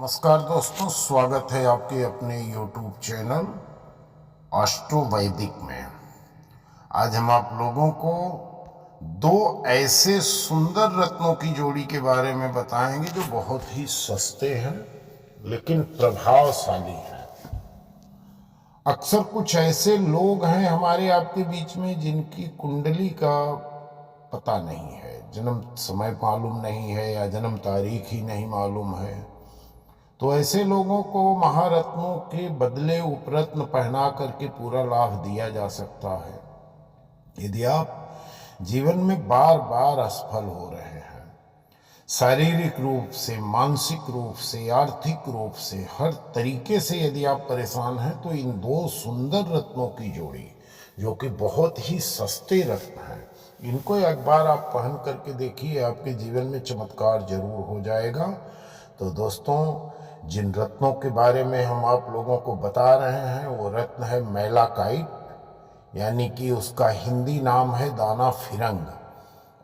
नमस्कार दोस्तों, स्वागत है आपके अपने YouTube चैनल एस्ट्रो वैदिक में। आज हम आप लोगों को दो ऐसे सुंदर रत्नों की जोड़ी के बारे में बताएंगे जो बहुत ही सस्ते हैं लेकिन प्रभावशाली हैं। अक्सर कुछ ऐसे लोग हैं हमारे आपके बीच में जिनकी कुंडली का पता नहीं है, जन्म समय मालूम नहीं है या जन्म तारीख ही नहीं मालूम है। तो ऐसे लोगों को महारत्नों के बदले उपरत्न पहना करके पूरा लाभ दिया जा सकता है। यदि आप जीवन में बार बार असफल हो रहे हैं, शारीरिक रूप से, मानसिक रूप से, आर्थिक रूप से, हर तरीके से यदि आप परेशान हैं, तो इन दो सुंदर रत्नों की जोड़ी, जो कि बहुत ही सस्ते रत्न हैं, इनको एक बार आप पहन करके देखिए, आपके जीवन में चमत्कार जरूर हो जाएगा। तो दोस्तों, जिन रत्नों के बारे में हम आप लोगों को बता रहे हैं वो रत्न है मैलाकाइट, यानी कि उसका हिंदी नाम है दाना फिरंग,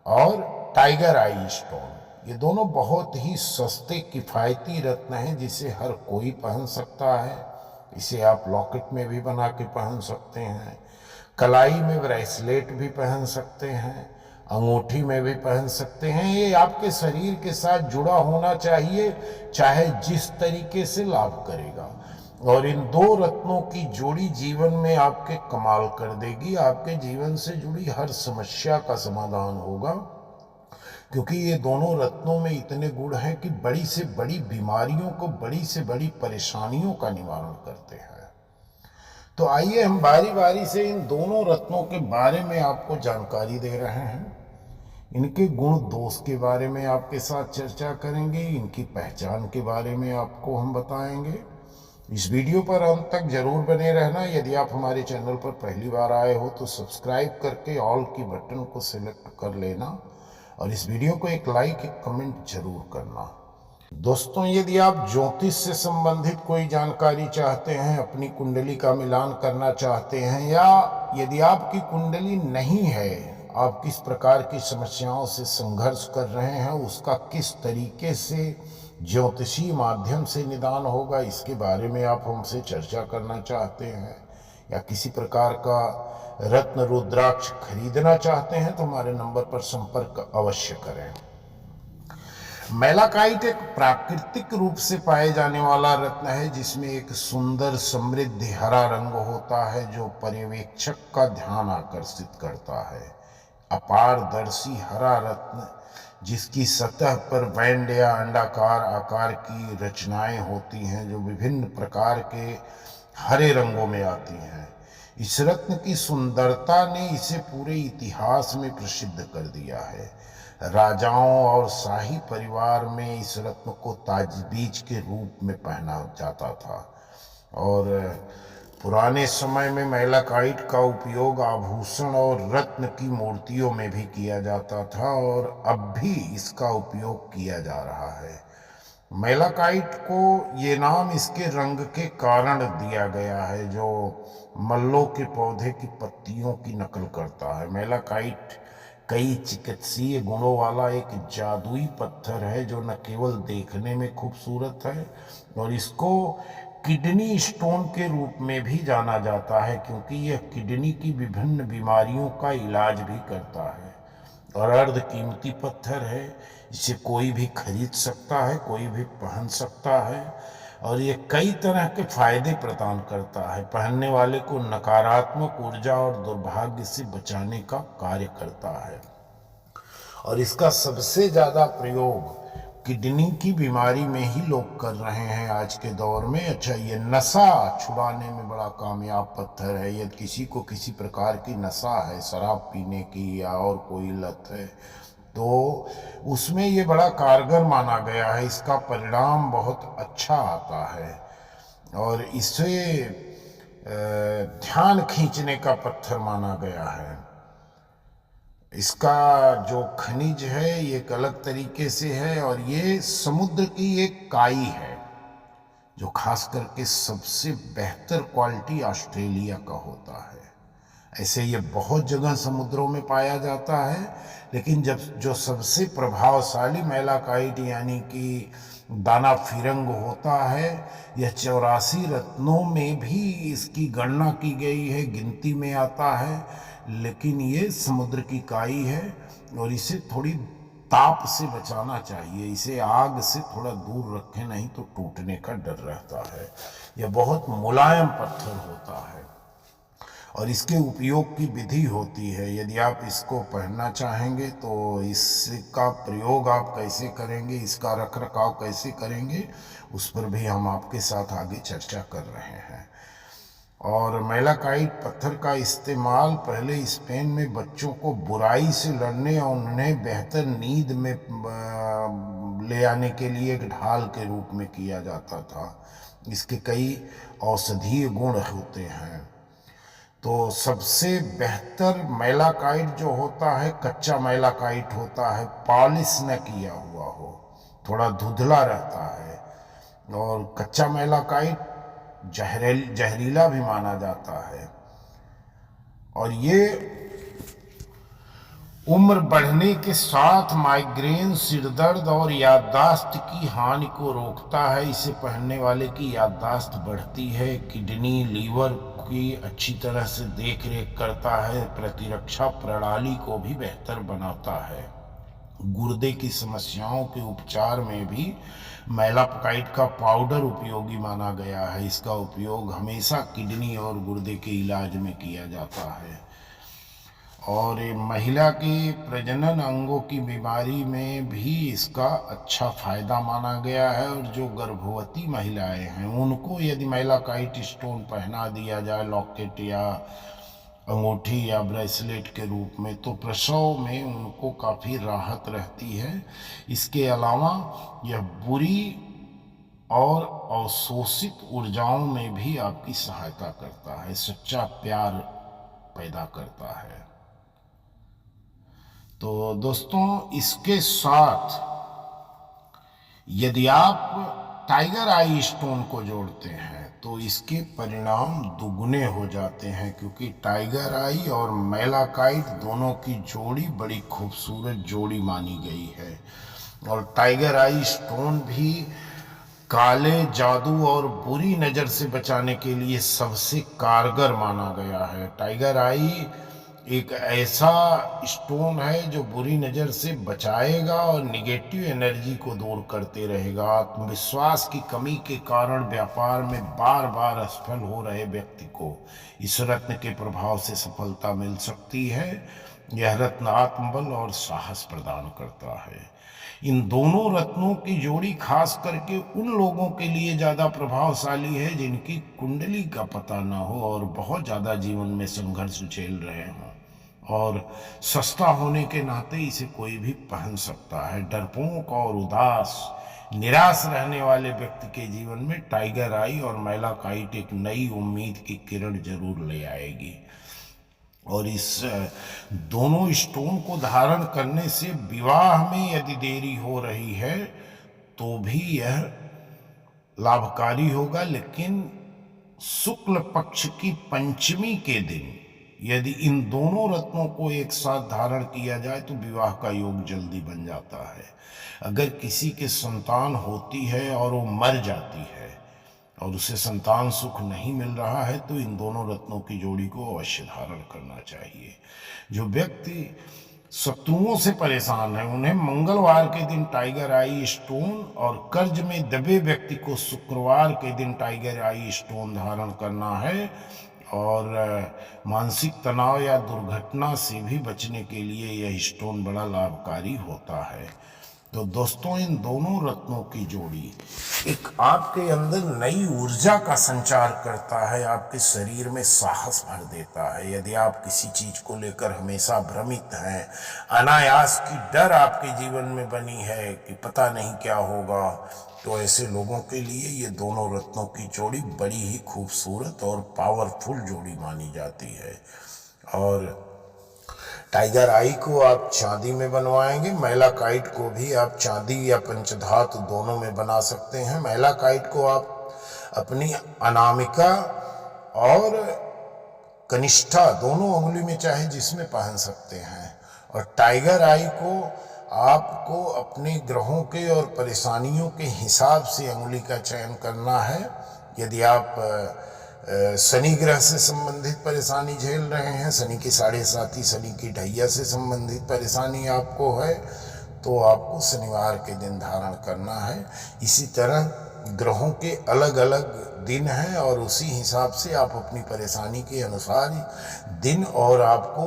और टाइगर आई स्टोन। ये दोनों बहुत ही सस्ते किफ़ायती रत्न हैं जिसे हर कोई पहन सकता है। इसे आप लॉकेट में भी बना के पहन सकते हैं, कलाई में ब्रेसलेट भी पहन सकते हैं, अंगूठी में भी पहन सकते हैं। ये आपके शरीर के साथ जुड़ा होना चाहिए, चाहे जिस तरीके से लाभ करेगा। और इन दो रत्नों की जोड़ी जीवन में आपके कमाल कर देगी। आपके जीवन से जुड़ी हर समस्या का समाधान होगा, क्योंकि ये दोनों रत्नों में इतने गुण हैं कि बड़ी से बड़ी बीमारियों को, बड़ी से बड़ी परेशानियों का निवारण करते हैं। तो आइए हम बारी बारी से इन दोनों रत्नों के बारे में आपको जानकारी दे रहे हैं। इनके गुण दोष के बारे में आपके साथ चर्चा करेंगे, इनकी पहचान के बारे में आपको हम बताएंगे। इस वीडियो पर अंत तक जरूर बने रहना। यदि आप हमारे चैनल पर पहली बार आए हो तो सब्सक्राइब करके ऑल की बटन को सिलेक्ट कर लेना, और इस वीडियो को एक लाइक, एक कमेंट जरूर करना। दोस्तों, यदि आप ज्योतिष से संबंधित कोई जानकारी चाहते हैं, अपनी कुंडली का मिलान करना चाहते हैं, या यदि आपकी कुंडली नहीं है, आप किस प्रकार की समस्याओं से संघर्ष कर रहे हैं, उसका किस तरीके से ज्योतिषीय माध्यम से निदान होगा, इसके बारे में आप हमसे चर्चा करना चाहते हैं, या किसी प्रकार का रत्न रुद्राक्ष खरीदना चाहते हैं, तो हमारे नंबर पर संपर्क अवश्य करें। मैलाकाइट एक प्राकृतिक रूप से पाए जाने वाला रत्न है जिसमें एक सुंदर समृद्ध हरा रंग होता है जो पर्यवेक्षक का ध्यान आकर्षित करता है। अपारदर्शी हरा रत्न जिसकी सतह पर बैंड या अंडाकार आकार की रचनाएं होती हैं जो विभिन्न प्रकार के हरे रंगों में आती हैं। इस रत्न की सुंदरता ने इसे पूरे इतिहास में प्रसिद्ध कर दिया है। राजाओं और शाही परिवार में इस रत्न को ताजबीज के रूप में पहना जाता था, और पुराने समय में मैलाकाइट का उपयोग आभूषण और रत्न की मूर्तियों में भी किया जाता था, और अब भी इसका उपयोग किया जा रहा है। मैलाकाइट को ये नाम इसके रंग के कारण दिया गया है, जो मल्लों के पौधे की पत्तियों की नकल करता है। मैलाकाइट कई चिकित्सीय गुणों वाला एक जादुई पत्थर है जो न केवल देखने में खूबसूरत है, और इसको किडनी स्टोन के रूप में भी जाना जाता है, क्योंकि यह किडनी की विभिन्न बीमारियों का इलाज भी करता है, और अर्ध कीमती पत्थर है। इसे कोई भी खरीद सकता है, कोई भी पहन सकता है, और ये कई तरह के फायदे प्रदान करता है। पहनने वाले को नकारात्मक ऊर्जा और दुर्भाग्य से बचाने का कार्य करता है, और इसका सबसे ज्यादा प्रयोग किडनी की बीमारी में ही लोग कर रहे हैं आज के दौर में। अच्छा, ये नशा छुड़ाने में बड़ा कामयाब पत्थर है। यदि किसी को किसी प्रकार की नशा है, शराब पीने की या और कोई लत है, तो उसमें ये बड़ा कारगर माना गया है। इसका परिणाम बहुत अच्छा आता है, और इसे ध्यान खींचने का पत्थर माना गया है। इसका जो खनिज है ये एक अलग तरीके से है, और ये समुद्र की एक काई है जो खास करके सबसे बेहतर क्वालिटी ऑस्ट्रेलिया का होता है। ऐसे ये बहुत जगह समुद्रों में पाया जाता है, लेकिन जब जो सबसे प्रभावशाली मैलाकाइट यानी कि दाना फिरंग होता है। यह 84 रत्नों में भी इसकी गणना की गई है, गिनती में आता है, लेकिन ये समुद्र की काई है और इसे थोड़ी ताप से बचाना चाहिए। इसे आग से थोड़ा दूर रखें, नहीं तो टूटने का डर रहता है। यह बहुत मुलायम पत्थर होता है और इसके उपयोग की विधि होती है। यदि आप इसको पहनना चाहेंगे तो इसका प्रयोग आप कैसे करेंगे, इसका रख रखाव कैसे करेंगे, उस पर भी हम आपके साथ आगे चर्चा कर रहे हैं। और मैलाकाइट पत्थर का इस्तेमाल पहले स्पेन में बच्चों को बुराई से लड़ने और उन्हें बेहतर नींद में ले आने के लिए एक ढाल के रूप में किया जाता था। इसके कई औषधीय गुण होते हैं। तो सबसे बेहतर मैलाकाइट जो होता है, कच्चा मैलाकाइट होता है, पॉलिश न किया हुआ हो, थोड़ा धुंधला रहता है। और कच्चा मैलाकाइट जहरीला भी माना जाता है और ये उम्र बढ़ने के साथ माइग्रेन, सिरदर्द और याददाश्त की हानि को रोकता है। इसे पहनने वाले की याददाश्त बढ़ती है, किडनी, लीवर की अच्छी तरह से देख रेख करता है, प्रतिरक्षा प्रणाली को भी बेहतर बनाता है। गुर्दे की समस्याओं के उपचार में भी मैलाकाइट का पाउडर उपयोगी माना गया है। इसका उपयोग हमेशा किडनी और गुर्दे के इलाज में किया जाता है। और महिला के प्रजनन अंगों की बीमारी में भी इसका अच्छा फायदा माना गया है। और जो गर्भवती महिलाएं हैं उनको यदि मैलाकाइट स्टोन पहना दिया जाए, लॉकेट या अंगूठी या ब्रेसलेट के रूप में, तो प्रसव में उनको काफ़ी राहत रहती है। इसके अलावा यह बुरी और अवशोषित ऊर्जाओं में भी आपकी सहायता करता है, सच्चा प्यार पैदा करता है। तो दोस्तों, इसके साथ यदि आप टाइगर आई स्टोन को जोड़ते हैं तो इसके परिणाम दुगने हो जाते हैं, क्योंकि टाइगर आई और मैलाकाइट दोनों की जोड़ी बड़ी खूबसूरत जोड़ी मानी गई है। और टाइगर आई स्टोन भी काले जादू और बुरी नज़र से बचाने के लिए सबसे कारगर माना गया है। टाइगर आई एक ऐसा स्टोन है जो बुरी नज़र से बचाएगा और निगेटिव एनर्जी को दूर करते रहेगा। आत्मविश्वास की कमी के कारण व्यापार में बार बार असफल हो रहे व्यक्ति को इस रत्न के प्रभाव से सफलता मिल सकती है। यह रत्न आत्मबल और साहस प्रदान करता है। इन दोनों रत्नों की जोड़ी खास करके उन लोगों के लिए ज़्यादा प्रभावशाली है जिनकी कुंडली का पता न हो और बहुत ज़्यादा जीवन में संघर्ष झेल रहे हों। और सस्ता होने के नाते इसे कोई भी पहन सकता है। डरपोक और उदास, निराश रहने वाले व्यक्ति के जीवन में टाइगर आई और मैलाकाइट एक नई उम्मीद की किरण जरूर ले आएगी। और इस दोनों स्टोन को धारण करने से विवाह में यदि देरी हो रही है तो भी यह लाभकारी होगा, लेकिन शुक्ल पक्ष की पंचमी के दिन यदि इन दोनों रत्नों को एक साथ धारण किया जाए तो विवाह का योग जल्दी बन जाता है। अगर किसी के संतान होती है और वो मर जाती है और उसे संतान सुख नहीं मिल रहा है तो इन दोनों रत्नों की जोड़ी को अवश्य धारण करना चाहिए। जो व्यक्ति शत्रुओं से परेशान है उन्हें मंगलवार के दिन टाइगर आई स्टोन, और कर्ज में दबे व्यक्ति को शुक्रवार के दिन टाइगर आई स्टोन धारण करना है। और मानसिक तनाव या दुर्घटना से भी बचने के लिए यह स्टोन बड़ा लाभकारी होता है। तो दोस्तों, इन दोनों रत्नों की जोड़ी एक आपके अंदर नई ऊर्जा का संचार करता है, आपके शरीर में साहस भर देता है। यदि आप किसी चीज को लेकर हमेशा भ्रमित हैं, अनायास की डर आपके जीवन में बनी है कि पता नहीं क्या होगा, तो ऐसे लोगों के लिए ये दोनों रत्नों की जोड़ी बड़ी ही खूबसूरत और पावरफुल जोड़ी मानी जाती है। और टाइगर आई को आप चांदी में बनवाएंगे, मैलाकाइट को भी आप चांदी या पंचधातु दोनों में बना सकते हैं। मैलाकाइट को आप अपनी अनामिका और कनिष्ठा दोनों उंगली में चाहे जिसमें पहन सकते हैं। और टाइगर आई को आपको अपने ग्रहों के और परेशानियों के हिसाब से अंगुली का चयन करना है। यदि आप शनि ग्रह से संबंधित परेशानी झेल रहे हैं, शनि की 7.5, शनि की ढैया से संबंधित परेशानी आपको है, तो आपको शनिवार के दिन धारण करना है। इसी तरह ग्रहों के अलग अलग दिन हैं और उसी हिसाब से आप अपनी परेशानी के अनुसार दिन और आपको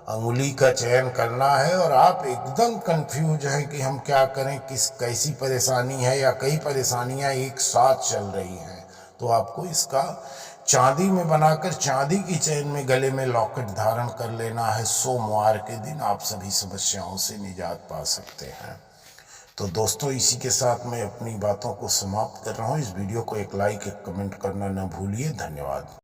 अंगुली का चयन करना है। और आप एकदम कंफ्यूज हैं कि हम क्या करें, कैसी परेशानी है या कई परेशानियां एक साथ चल रही हैं, तो आपको इसका चांदी में बनाकर चांदी की चेन में गले में लॉकेट धारण कर लेना है। सोमवार के दिन आप सभी समस्याओं से निजात पा सकते हैं। तो दोस्तों, इसी के साथ मैं अपनी बातों को समाप्त कर रहा हूँ। इस वीडियो को एक लाइक, एक कमेंट करना न भूलिए। धन्यवाद।